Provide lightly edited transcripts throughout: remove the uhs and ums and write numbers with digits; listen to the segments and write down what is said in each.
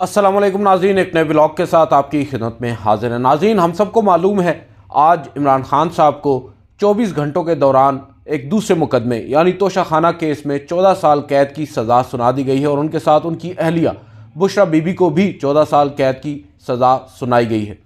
अस्सलाम वालेकुम नाज़रीन, एक नए ब्लॉग के साथ आपकी खिदमत में हाजिर है। नाज़रीन, हम सबको मालूम है आज इमरान खान साहब को 24 घंटों के दौरान एक दूसरे मुकदमे यानी तोशाखाना केस में 14 साल कैद की सज़ा सुना दी गई है और उनके साथ उनकी अहलिया बुशरा बीबी को भी 14 साल कैद की सज़ा सुनाई गई है।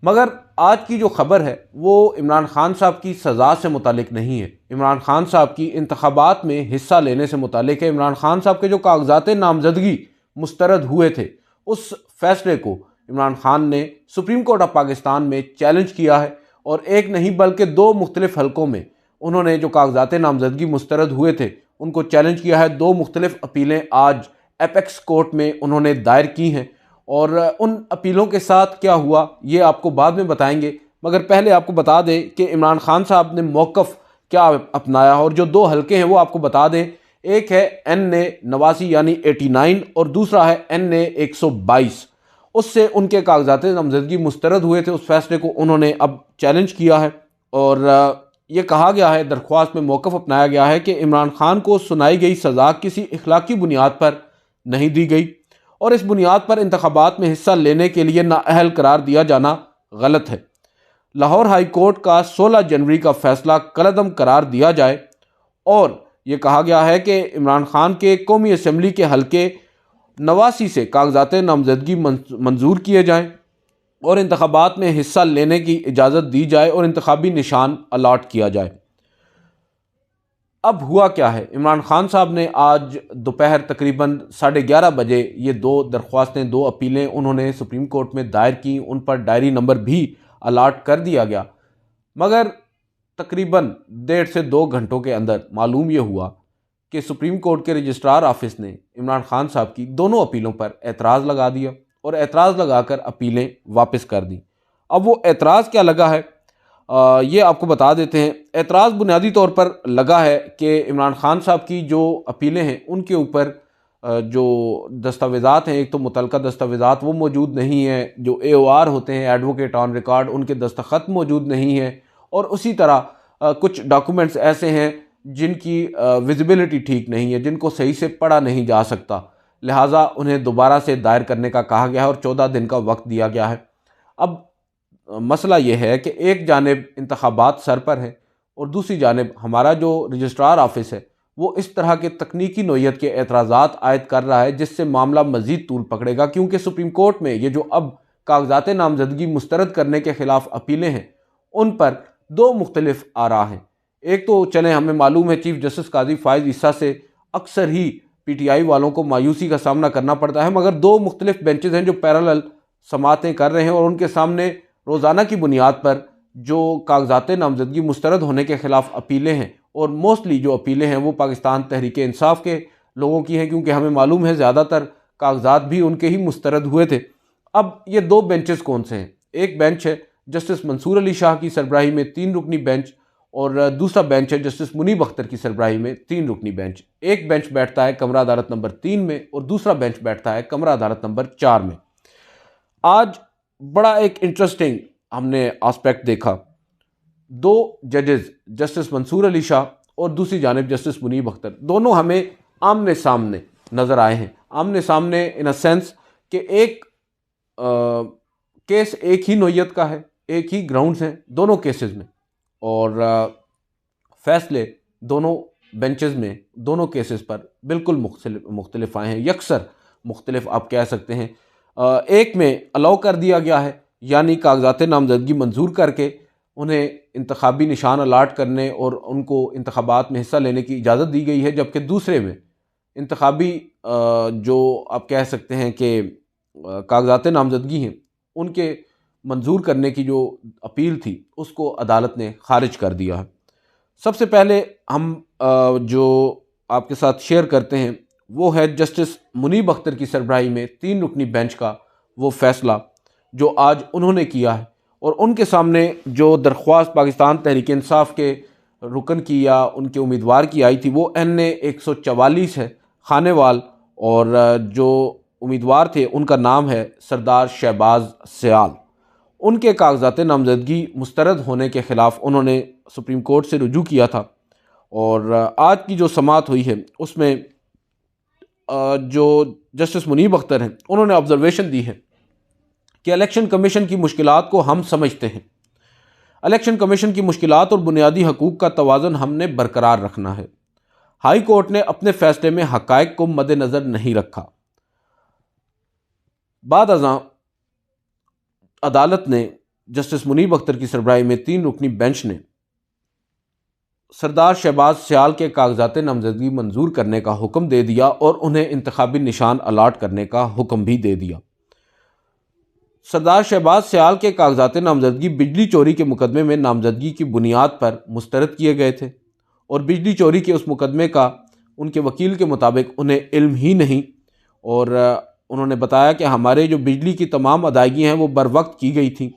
मगर आज की जो खबर है वो इमरान खान साहब की सज़ा से मुतालिक नहीं है, इमरान खान साहब की इंतखाबात में हिस्सा लेने से मुतालिक है। इमरान खान साहब के जो कागजात नामजदगी मुस्तरद हुए थे, उस फैसले को इमरान खान ने सुप्रीम कोर्ट ऑफ पाकिस्तान में चैलेंज किया है और एक नहीं बल्कि दो मुख्तलिफ हलकों में उन्होंने जो कागजात नामजदगी मुस्तरद हुए थे उनको चैलेंज किया है। दो मुख्तलिफ अपीलें आज एपेक्स कोर्ट में उन्होंने दायर की हैं और उन अपीलों के साथ क्या हुआ ये आपको बाद में बताएंगे। मगर पहले आपको बता दें कि इमरान खान साहब ने मौक़िफ़ क्या अपनाया और जो दो हलके हैं वो आपको बता दें। एक है NA 89 यानी 89 और दूसरा है NA 122। उससे उनके कागजात नामजदगी मुस्तरद हुए थे, उस फैसले को उन्होंने अब चैलेंज किया है और ये कहा गया है, दरख्वास्त में मौक़िफ़ अपनाया गया है कि इमरान खान को सुनाई गई सज़ा किसी इखलाकी बुनियाद पर नहीं दी गई और इस बुनियाद पर इंतखाबात में हिस्सा लेने के लिए नाअहल करार दिया जाना गलत है। लाहौर हाई कोर्ट का 16 जनवरी का फैसला कलअदम करार दिया जाए और ये कहा गया है कि इमरान खान के कौमी असम्बली के हलके 89 से कागजात नामजदगी मंजूर किए जाएँ और इंतखाबात में हिस्सा लेने की इजाज़त दी जाए और इंतखाबी निशान अलाट किया जाए। अब हुआ क्या है, इमरान खान साहब ने आज दोपहर तकरीबन 11:30 बजे ये दो दरख्वास्तें, दो अपीलें उन्होंने सुप्रीम कोर्ट में दायर की। उन पर डायरी नंबर भी अलाट कर दिया गया। मगर तकरीबन 1.5 से 2 घंटों के अंदर मालूम ये हुआ कि सुप्रीम कोर्ट के रजिस्ट्रार ऑफिस ने इमरान खान साहब की दोनों अपीलों पर एतराज़ लगा दिया और एतराज़ लगाकर अपीलें वापस कर दी। अब वो एतराज़ क्या लगा है ये आपको बता देते हैं। एतराज़ बुनियादी तौर पर लगा है कि इमरान खान साहब की जो अपीलें हैं उनके ऊपर जो दस्तावेज़ात हैं, एक तो मुतलका दस्तावेज़ात वो मौजूद नहीं है, जो AOR होते हैं एडवोकेट ऑन रिकॉर्ड, उनके दस्तखत मौजूद नहीं है और उसी तरह कुछ डॉक्यूमेंट्स ऐसे हैं जिनकी विजिबिलिटी ठीक नहीं है, जिनको सही से पढ़ा नहीं जा सकता, लिहाजा उन्हें दोबारा से दायर करने का कहा गया है और 14 दिन का वक्त दिया गया है। अब मसला यह है कि एक जानिब इंतखाबात सर पर है और दूसरी जानिब हमारा जो रजिस्ट्रार ऑफिस है वो इस तरह के तकनीकी नोयत के एतराज़ात आयद कर रहा है जिससे मामला मज़ीद तूल पकड़ेगा, क्योंकि सुप्रीम कोर्ट में ये जो अब कागजात नामजदगी मुस्तरद करने के ख़िलाफ़ अपीलें हैं उन पर दो मुख्तलिफ आरा हैं। एक तो चले हमें मालूम है चीफ जस्टिस काजी फ़ाइज़ ईसा से अक्सर ही PTI वालों को मायूसी का सामना करना पड़ता है, मगर दो मुख्तलिफ बेंचेज़ हैं जो पैरेलल समातें कर रहे हैं और उनके सामने रोज़ाना की बुनियाद पर जो कागजात नामजदगी मुस्तरद होने के ख़िलाफ़ अपीलें हैं और मोस्टली जो अपीलें हैं वो पाकिस्तान तहरीक इंसाफ के लोगों की हैं, क्योंकि हमें मालूम है ज़्यादातर कागजात भी उनके ही मुस्तरद हुए थे। अब ये दो बेंचेस कौन से हैं? एक बेंच है जस्टिस मंसूर अली शाह की सरबराही में 3 रुकनी बेंच और दूसरा बेंच है जस्टिस मुनीब अख्तर की सरबराही में 3 रुकनी बेंच। एक बेंच बैठता है कमरा अदालत नंबर 3 में और दूसरा बेंच बैठता है कमरा अदालत नंबर 4 में। आज बड़ा एक इंटरेस्टिंग हमने आस्पेक्ट देखा। दो जजेस जस्टिस मंसूर अली शाह और दूसरी जानिब जस्टिस मुनीब अख्तर, दोनों हमें आमने सामने नज़र आए हैं। आमने सामने इन अ सेंस कि एक केस एक ही नोयत का है, एक ही ग्राउंड्स हैं दोनों केसेस में और फैसले दोनों बेंचेस में दोनों केसेस पर बिल्कुल मुख्तलिफ आए हैं, यकसर मुख्तलिफ आप कह सकते हैं। एक में अलाउ कर दिया गया है यानी कागजात नामजदगी मंजूर करके उन्हें इंतखाबी निशान अलाट करने और उनको इंतखाबात में हिस्सा लेने की इजाज़त दी गई है, जबकि दूसरे में इंतखाबी जो आप कह सकते हैं कि कागजात नामजदगी हैं उनके मंजूर करने की जो अपील थी उसको अदालत ने खारिज कर दिया है। सबसे पहले हम जो आपके साथ शेयर करते हैं वो है जस्टिस मुनीब अख्तर की सरबराही में 3 रुकनी बेंच का वो फैसला जो आज उन्होंने किया है और उनके सामने जो दरख्वास्त पाकिस्तान तहरीक इंसाफ के रुकन की या उनके उम्मीदवार की आई थी वो NA 144 है खानेवाल और जो उम्मीदवार थे उनका नाम है सरदार शहबाज सयाल। उनके कागजात नामजदगी मुस्तरद होने के ख़िलाफ़ उन्होंने सुप्रीम कोर्ट से रुजू किया था और आज की जो समाअत हुई है उसमें जो जस्टिस मुनीब अख्तर हैं उन्होंने ऑब्जर्वेशन दी है कि इलेक्शन कमीशन की मुश्किलात को हम समझते हैं। इलेक्शन कमीशन की मुश्किलात और बुनियादी हकूक़ का तवाज़ुन हमने बरकरार रखना है। हाई कोर्ट ने अपने फैसले में हक़ाइक़ को मद्देनज़र नहीं रखा। बाद अज़ां अदालत ने जस्टिस मुनीब अख्तर की सरबराही में 3 रुकनी बेंच ने सरदार शहबाज सियाल के कागजात नामजदगी मंजूर करने का हुक्म दे दिया और उन्हें इंतखाबी निशान अलाट करने का हुक्म भी दे दिया। सरदार शहबाज सियाल के कागजात नामजदगी बिजली चोरी के मुकदमे में नामजदगी की बुनियाद पर मुस्तरद किए गए थे और बिजली चोरी के उस मुकदमे का उनके वकील के मुताबिक उन्हें इल्म ही नहीं, और उन्होंने बताया कि हमारे जो बिजली की तमाम अदायगी हैं वो बर वक्त की गई थी।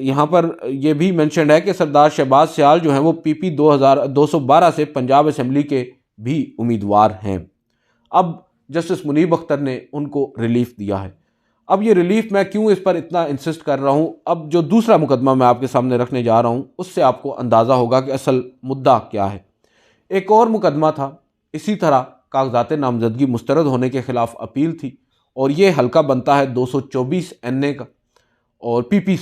यहाँ पर यह भी मेंशन है कि सरदार शहबाज सियाल जो हैं वो PP 2212 से पंजाब असम्बली के भी उम्मीदवार हैं। अब जस्टिस मुनीब अख्तर ने उनको रिलीफ दिया है। अब ये रिलीफ मैं क्यों इस पर इतना इंसिस्ट कर रहा हूँ, अब जो दूसरा मुकदमा मैं आपके सामने रखने जा रहा हूँ उससे आपको अंदाज़ा होगा कि असल मुद्दा क्या है। एक और मुकदमा था, इसी तरह कागजात नामजदगी मुस्तरद होने के ख़िलाफ़ अपील थी और ये हल्का बनता है 224 NA का और PP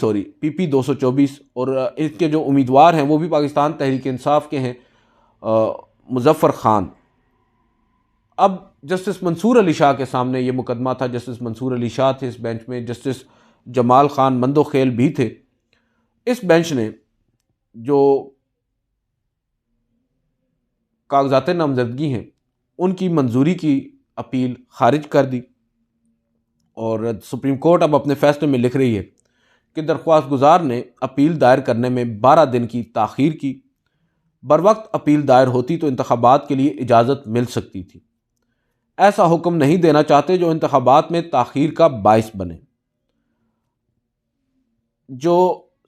224, और इसके जो उम्मीदवार हैं वो भी पाकिस्तान तहरीक इंसाफ के हैं, मुज़फ़्फ़र ख़ान। अब जस्टिस मंसूर अली शाह के सामने ये मुकदमा था। जस्टिस मंसूर अली शाह थे इस बेंच में, जस्टिस जमाल ख़ान मंदोखेल भी थे। इस बेंच ने जो कागजात नामजदगी हैं उनकी मंजूरी की अपील खारिज कर दी और सुप्रीम कोर्ट अब अपने फैसले में लिख रही है कि दरख्वास्त गुजार ने अपील दायर करने में 12 दिन की ताख़ीर की। बर वक्त अपील दायर होती तो इंतखाबात के लिए इजाज़त मिल सकती थी। ऐसा हुक्म नहीं देना चाहते जो इंतखाबात में ताख़ीर का बाइस बने। जो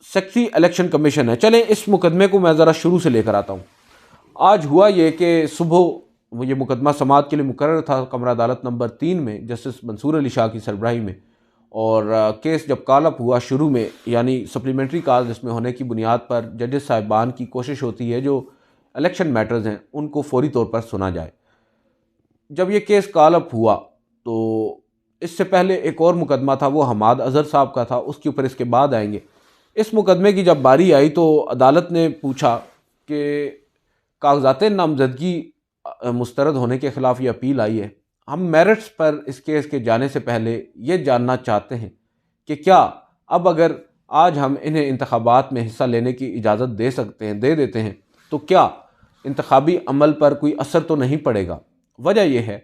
सेक्रेटरी इलेक्शन कमीशन है, चलें इस मुकदमे को मैं ज़रा शुरू से लेकर आता हूँ। आज हुआ ये कि सुबह ये मुकदमा समाअत के लिए मुकर्रर था कमरा अदालत नंबर 3 में जस्टिस मंसूर अली शाह की सरबराही में, और केस जब कॉलअप हुआ शुरू में, यानी सप्लीमेंट्री कॉल जिसमें होने की बुनियाद पर जजेस साहिबान की कोशिश होती है जो इलेक्शन मैटर्स हैं उनको फौरी तौर पर सुना जाए। जब ये केस कॉलअप हुआ तो इससे पहले एक और मुकदमा था, वो हमाद अजहर साहब का था, उसके ऊपर इसके बाद आएंगे। इस मुकदमे की जब बारी आई तो अदालत ने पूछा कि कागजात नामजदगी मुस्तरद होने के ख़िलाफ़ ये अपील आई है, हम मेरिट्स पर इस केस के जाने से पहले ये जानना चाहते हैं कि क्या अब अगर आज हम इन्हें इंतखाबात में हिस्सा लेने की इजाज़त दे देते हैं तो क्या इंतखाबी अमल पर कोई असर तो नहीं पड़ेगा। वजह यह है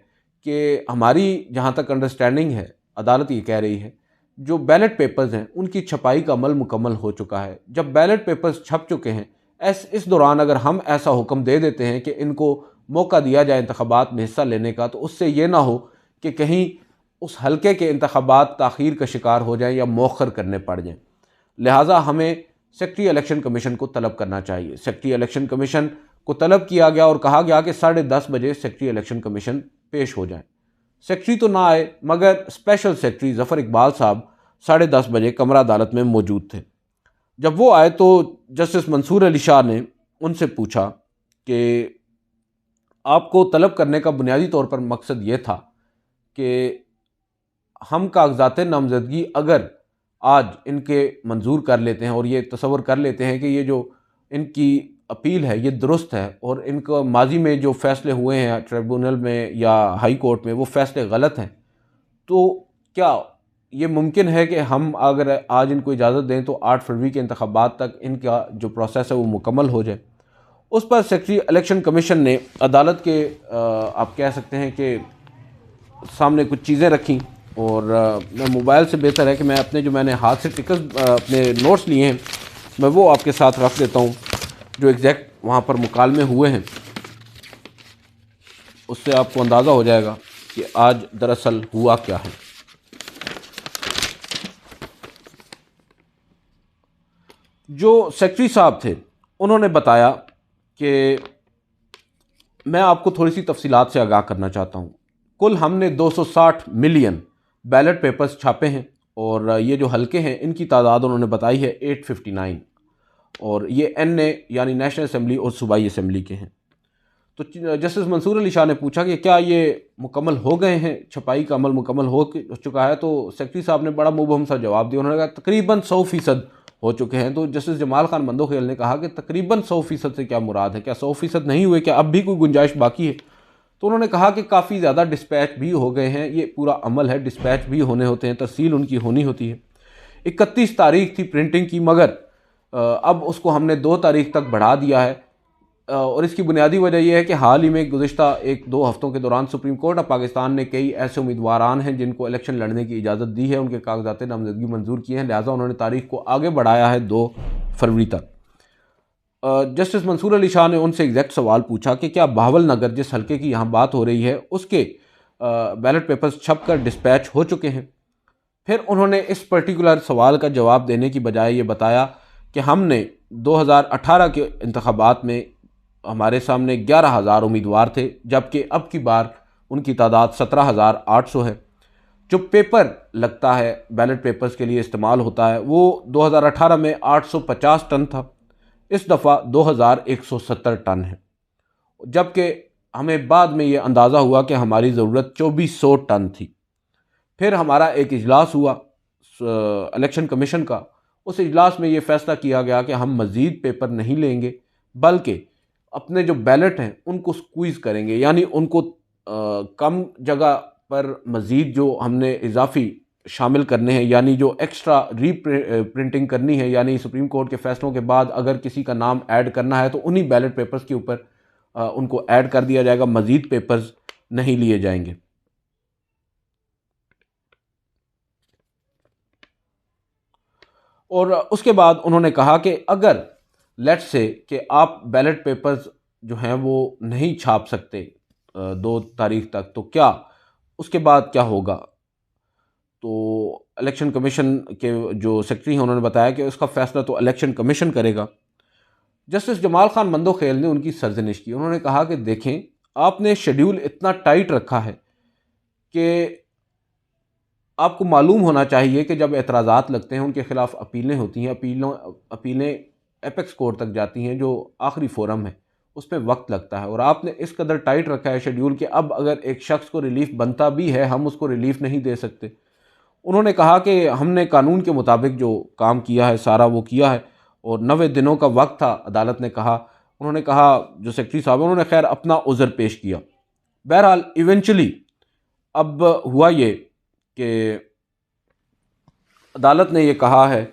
कि हमारी जहाँ तक अंडरस्टैंडिंग है, अदालत ये कह रही है जो बैलेट पेपर्स हैं उनकी छपाई का अमल मुकम्मल हो चुका है। जब बैलेट पेपर्स छप चुके हैं, इस दौरान अगर हम ऐसा हुक्म दे देते हैं कि इनको मौका दिया जाए इंतखाबात में हिस्सा लेने का, तो उससे ये ना हो कि कहीं उस हलके के इंतखाबात ताख़ीर का शिकार हो जाएं या मौखर करने पड़ जाएं। लिहाजा हमें सेक्रेटरी इलेक्शन कमीशन को तलब करना चाहिए। सेक्रेटरी इलेक्शन कमीशन को तलब किया गया और कहा गया कि 10:30 बजे सेक्रेटरी इलेक्शन कमीशन पेश हो जाए। सेक्रेटरी तो ना आए, मगर स्पेशल सेक्रेटरी ज़फ़र इकबाल साहब 10:30 बजे कमरा अदालत में मौजूद थे। जब वो आए तो जस्टिस मंसूर अली शाह ने उनसे पूछा कि आपको तलब करने का बुनियादी तौर पर मकसद ये था कि हम कागजात नामजदगी अगर आज इनके मंजूर कर लेते हैं और ये तसव्वुर कर लेते हैं कि ये जो इनकी अपील है ये दुरुस्त है और इनका माजी में जो फ़ैसले हुए हैं ट्रिब्यूनल में या हाई कोर्ट में वो फ़ैसले गलत हैं, तो क्या ये मुमकिन है कि हम अगर आज इनको इजाज़त दें तो 8 फरवरी के इंतखाबात तक इनका जो प्रोसेस है वो मुकम्मल हो जाए। उस पर सेक्रेटरी इलेक्शन कमीशन ने अदालत के आप कह सकते हैं कि सामने कुछ चीज़ें रखी, और मैं मोबाइल से बेहतर है कि मैं अपने जो मैंने हाथ से टिकट अपने नोट्स लिए हैं मैं वो आपके साथ रख देता हूँ, जो एग्जैक्ट वहाँ पर मुकालमे हुए हैं, उससे आपको अंदाज़ा हो जाएगा कि आज दरअसल हुआ क्या है। जो सेक्रेटरी साहब थे उन्होंने बताया कि मैं आपको थोड़ी सी तफसीलात से आगाह करना चाहता हूँ। कुल हमने 260 मिलियन बैलेट पेपर्स छापे हैं और ये जो हलके हैं इनकी तादाद उन्होंने बताई है 859, और ये NA यानी नेशनल असम्बली और सूबाई असम्बली के हैं। तो जस्टिस मंसूर अली शाह ने पूछा कि क्या ये मुकम्मल हो गए हैं, छपाई का अमल मुकम्मल हो चुका है? तो सेक्रेटरी साहब ने बड़ा मुबहम सा जवाब दिया। उन्होंने कहा तकरीबन 100% हो चुके हैं। तो जस्टिस जमाल खान मंदोखेल ने कहा कि तकरीबन 100% से क्या मुराद है, क्या 100% नहीं हुए, क्या अब भी कोई गुंजाइश बाकी है? तो उन्होंने कहा कि काफ़ी ज़्यादा डिस्पैच भी हो गए हैं, ये पूरा अमल है, डिस्पैच भी होने होते हैं, तरसील उनकी होनी होती है। 31 तारीख थी प्रिंटिंग की, मगर अब उसको हमने 2 तारीख तक बढ़ा दिया है। और इसकी बुनियादी वजह यह है कि हाल ही में गुज़िश्ता 1-2 हफ्तों के दौरान सुप्रीम कोर्ट ऑफ पाकिस्तान ने कई ऐसे उम्मीदवारान हैं जिनको इलेक्शन लड़ने की इजाज़त दी है, उनके कागजात नामजदगी मंजूर किए हैं, लिहाजा उन्होंने तारीख को आगे बढ़ाया है 2 फरवरी तक। जस्टिस मंसूर अली शाह ने उनसे एग्जैक्ट सवाल पूछा कि क्या बहावल नगर, जिस हल्के की यहाँ बात हो रही है, उसके बैलेट पेपर्स छप कर डिस्पैच हो चुके हैं? फिर उन्होंने इस पर्टिकुलर सवाल का जवाब देने की बजाय ये बताया कि हमने 2018 के इंतखाबात में हमारे सामने 11,000 उम्मीदवार थे, जबकि अब की बार उनकी तादाद 17,800 है। जो पेपर लगता है बैलेट पेपर्स के लिए इस्तेमाल होता है वो 2018 में 850 टन था, इस दफ़ा 2,170 टन है। जबकि हमें बाद में ये अंदाज़ा हुआ कि हमारी ज़रूरत 2,400 टन थी। फिर हमारा एक इजलास हुआ इलेक्शन कमीशन का। उस इजलास में ये फ़ैसला किया गया कि हम मज़ीद पेपर नहीं लेंगे, बल्कि अपने जो बैलेट हैं उनको स्क्वीज़ करेंगे, यानी उनको कम जगह पर मज़ीद जो हमने इजाफी शामिल करने हैं, यानी जो एक्स्ट्रा प्रिंटिंग करनी है, यानी सुप्रीम कोर्ट के फ़ैसलों के बाद अगर किसी का नाम ऐड करना है तो उन्हीं बैलेट पेपर्स के ऊपर उनको ऐड कर दिया जाएगा, मज़ीद पेपर्स नहीं लिए जाएंगे। और उसके बाद उन्होंने कहा कि अगर लेट्स से कि आप बैलेट पेपर्स जो हैं वो नहीं छाप सकते 2 तारीख तक, तो क्या उसके बाद क्या होगा? तो इलेक्शन कमीशन के जो सेक्रेटरी हैं उन्होंने बताया कि उसका फ़ैसला तो इलेक्शन कमीशन करेगा। जस्टिस जमाल खान मंदोखेल ने उनकी सरजनिश की। उन्होंने कहा कि देखें, आपने शेड्यूल इतना टाइट रखा है कि आपको मालूम होना चाहिए कि जब एतराज़ात लगते हैं उनके ख़िलाफ़ अपीलें होती हैं, अपीलें एपेक्स कोर्ट तक जाती हैं जो आखिरी फोरम है, उसमें वक्त लगता है। और आपने इस कदर टाइट रखा है शेड्यूल कि अब अगर एक शख्स को रिलीफ बनता भी है हम उसको रिलीफ नहीं दे सकते। उन्होंने कहा कि हमने कानून के मुताबिक जो काम किया है सारा वो किया है, और 90 दिनों का वक्त था, अदालत ने कहा। उन्होंने कहा, जो सेक्रेटरी साहब उन्होंने खैर अपना उज़र पेश किया। बहरहाल इवेंचुअली अब हुआ ये कि अदालत ने यह कहा है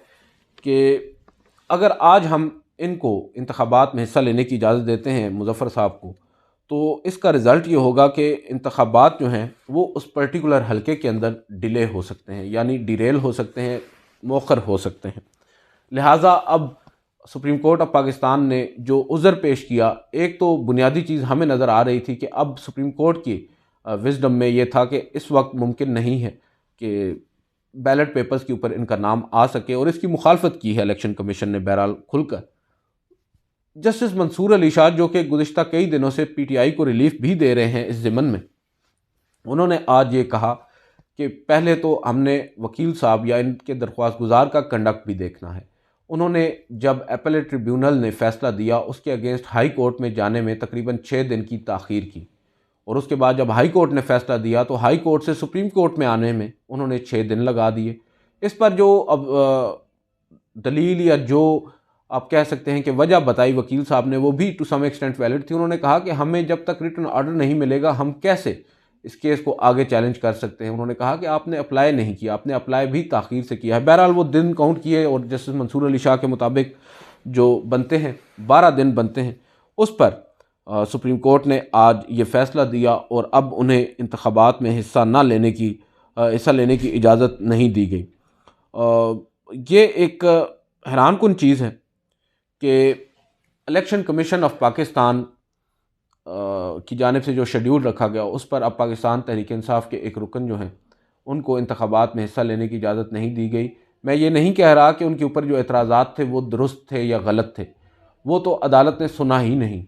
कि अगर आज हम इनको इंतखाबात में हिस्सा लेने की इजाज़त देते हैं मुज़फ़्फ़र साहब को, तो इसका रिज़ल्ट ये होगा कि इंतखाबात जो हैं वो उस पर्टिकुलर हलके के अंदर डिले हो सकते हैं, यानी डिरेल हो सकते हैं, मौखर हो सकते हैं। लिहाजा अब सुप्रीम कोर्ट ऑफ पाकिस्तान ने जो उज़र पेश किया, एक तो बुनियादी चीज़ हमें नज़र आ रही थी कि अब सुप्रीम कोर्ट की विज़डम में ये था कि इस वक्त मुमकिन नहीं है कि बैलेट पेपर्स के ऊपर इनका नाम आ सके, और इसकी मुखालफत की है इलेक्शन कमीशन ने बहरहाल खुलकर। जस्टिस मंसूर अली शाह, जो कि गुज़िश्ता कई दिनों से पीटीआई को रिलीफ भी दे रहे हैं इस ज़िमन में, उन्होंने आज ये कहा कि पहले तो हमने वकील साहब या इनके दरख्वास्त गुजार का कंडक्ट भी देखना है। उन्होंने जब एपेलेट ट्रिब्यूनल ने फ़ैसला दिया उसके अगेंस्ट हाई कोर्ट में जाने में तकरीबन 6 दिन की ताख़ीर की, और उसके बाद जब हाई कोर्ट ने फ़ैसला दिया तो हाई कोर्ट से सुप्रीम कोर्ट में आने में उन्होंने 6 दिन लगा दिए। इस पर जो अब दलील या जो आप कह सकते हैं कि वजह बताई वकील साहब ने, वो भी टू सम एक्सटेंट वैलिड थी। उन्होंने कहा कि हमें जब तक रिटन ऑर्डर नहीं मिलेगा हम कैसे इस केस को आगे चैलेंज कर सकते हैं। उन्होंने कहा कि आपने अप्लाई नहीं किया, आपने अप्लाई भी ताख़ीर से किया है। बहरहाल वो दिन काउंट किए, और जस्टिस मंसूर अली शाह के मुताबिक जो बनते हैं 12 दिन बनते हैं, उस पर सुप्रीम कोर्ट ने आज ये फ़ैसला दिया, और अब उन्हें इंतखाबात में हिस्सा लेने की इजाज़त नहीं दी गई। ये एक हैरानकुन चीज़ है कि इलेक्शन कमीशन ऑफ पाकिस्तान की जानिब से जो शेड्यूल रखा गया उस पर अब पाकिस्तान तहरीक इंसाफ के एक रुकन जो हैं उनको इंतखाबात में हिस्सा लेने की इजाज़त नहीं दी गई। मैं ये नहीं कह रहा कि उनके ऊपर जो एतराज़ात थे वो दुरुस्त थे या गलत थे, वो तो अदालत ने सुना ही नहीं।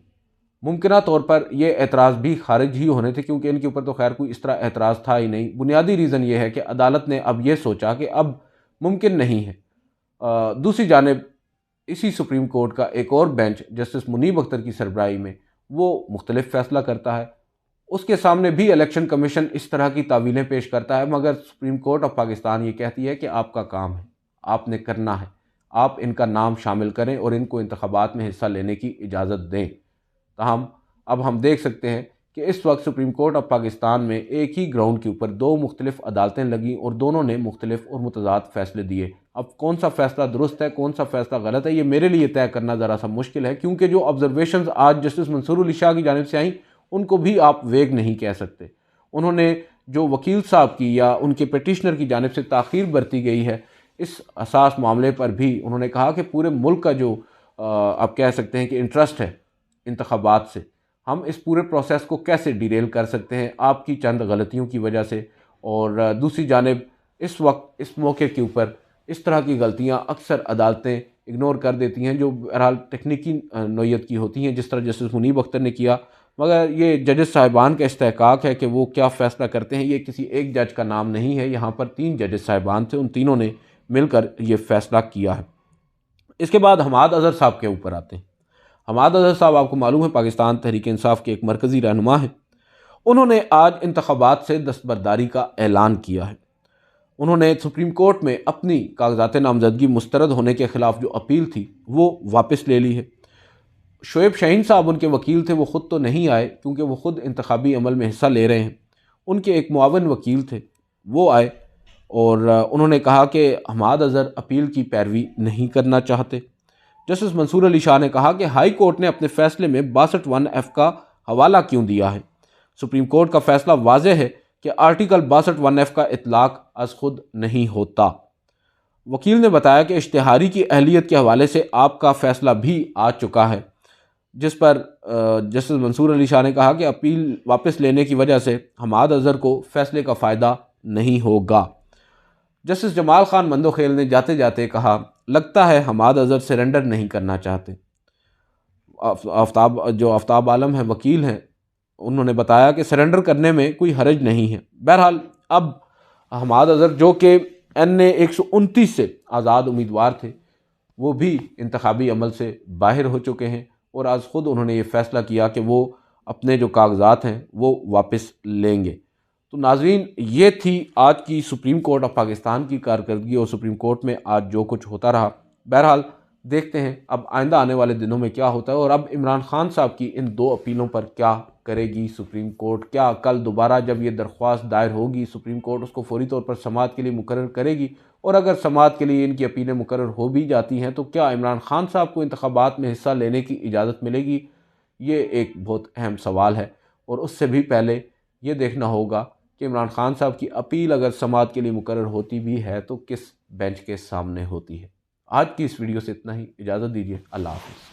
मुमकिन तौर पर ये एतराज़ भी खारिज ही होने थे, क्योंकि इनके ऊपर तो खैर कोई इस तरह एतराज़ था ही नहीं। बुनियादी रीज़न ये है कि अदालत ने अब ये सोचा कि अब मुमकिन नहीं है। दूसरी जानिब इसी सुप्रीम कोर्ट का एक और बेंच जस्टिस मुनीब अख्तर की सरबराही में, वो मुख्तलिफ फ़ैसला करता है। उसके सामने भी इलेक्शन कमीशन इस तरह की तावीलें पेश करता है, मगर सुप्रीम कोर्ट ऑफ पाकिस्तान ये कहती है कि आपका काम है, आपने करना है, आप इनका नाम शामिल करें और इनको इंतखाबात में हिस्सा लेने की इजाज़त दें। ताहम अब हम देख सकते हैं कि इस वक्त सुप्रीम कोर्ट ऑफ पाकिस्तान में एक ही ग्राउंड के ऊपर दो मुख्तलिफ अदालतें लगीं और दोनों ने मुख्तलिफ और मुतज़ाद फ़ैसले दिए। अब कौन सा फ़ैसला दुरुस्त है, कौन सा फ़ैसला गलत है, ये मेरे लिए तय करना ज़रा सा मुश्किल है, क्योंकि जो ऑब्जर्वेशंस आज जस्टिस मंसूर अली शाह की जानिब से आई उनको भी आप वेग नहीं कह सकते। उन्होंने जो वकील साहब की या उनके पटिशनर की जानिब से ताख़ीर बरती गई है, इस हसास मामले पर भी उन्होंने कहा कि पूरे मुल्क का जो आप कह सकते हैं कि इंटरेस्ट है इंतखाबात से, हम इस पूरे प्रोसेस को कैसे डिरेल कर सकते हैं आपकी चंद गलतियों की वजह से। और दूसरी जानिब इस वक्त इस मौके के ऊपर इस तरह की गलतियां अक्सर अदालतें इग्नोर कर देती हैं, जो बहरहाल तकनीकी नौयत की होती हैं, जिस तरह जस्टिस मुनीब अख्तर ने किया। मगर ये जजेस साहिबान का इस्तेहकाक है कि वो क्या फ़ैसला करते हैं। ये किसी एक जज का नाम नहीं है, यहाँ पर 3 जजेस साहिबान थे, उन तीनों ने मिलकर ये फ़ैसला किया है। इसके बाद हमाद अज़हर साहब के ऊपर आते हैं। हमाद अज़हर साहब आपको मालूम है पाकिस्तान तहरीक इंसाफ के एक मरकज़ी रहनुमा हैं। उन्होंने आज इंतखाबात से दस्तबरदारी का ऐलान किया है। उन्होंने सुप्रीम कोर्ट में अपनी कागजात नामजदगी मुस्तरद होने के ख़िलाफ़ जो अपील थी वो वापस ले ली है। शोएब शाहीन साहब उनके वकील थे, वो ख़ुद तो नहीं आए क्योंकि वो ख़ुद इंतखाबी अमल में हिस्सा ले रहे हैं। उनके एक मुआवन वकील थे, वो आए और उन्होंने कहा कि हमाद अज़हर अपील की पैरवी नहीं करना चाहते। जस्टिस मंसूर अली शाह ने कहा कि हाई कोर्ट ने अपने फ़ैसले में 62(1)(f) का हवाला क्यों दिया है। सुप्रीम कोर्ट का फ़ैसला वाज़ेह है कि आर्टिकल 62(1)(f) का इतलाक़ अज़ खुद नहीं होता। वकील ने बताया कि इश्तिहारी की अहलियत के हवाले से आपका फ़ैसला भी आ चुका है, जिस पर जस्टिस मंसूर अली शाह ने कहा कि अपील वापस लेने की वजह से हमाद अज़हर को फ़ैसले का फ़ायदा नहीं होगा। जस्टिस जमाल खान मंदोखेल ने जाते जाते कहा, लगता है हमाद अज़हर सरेंडर नहीं करना चाहते। आफ्ताब आलम है, वकील हैं, उन्होंने बताया कि सरेंडर करने में कोई हरज नहीं है। बहरहाल अब हमाद अज़हर जो कि NA 129 से आज़ाद उम्मीदवार थे, वो भी इंतखाबी अमल से बाहर हो चुके हैं और आज ख़ुद उन्होंने ये फ़ैसला किया कि वो अपने जो कागजात हैं वो वापस लेंगे। तो नाज़रीन, ये थी आज की सुप्रीम कोर्ट ऑफ पाकिस्तान की कारकर्दगी और सुप्रीम कोर्ट में आज जो कुछ होता रहा। बहरहाल देखते हैं अब आइंदा आने वाले दिनों में क्या होता है और अब इमरान खान साहब की इन 2 अपीलों पर क्या करेगी सुप्रीम कोर्ट। क्या कल दोबारा जब ये दरख्वास्त दायर होगी सुप्रीम कोर्ट उसको फौरी तौर पर समाअत के लिए मुकर्रर करेगी, और अगर समाअत के लिए इनकी अपीलें मुकर्रर हो भी जाती हैं तो क्या इमरान खान साहब को इंतखाबात में हिस्सा लेने की इजाज़त मिलेगी? ये एक बहुत अहम सवाल है और उससे भी पहले ये देखना होगा कि इमरान खान साहब की अपील अगर समाअत के लिए मुकर्रर होती भी है तो किस बेंच के सामने होती है। आज की इस वीडियो से इतना ही, इजाज़त दीजिए, अल्लाह हाफ़िज़।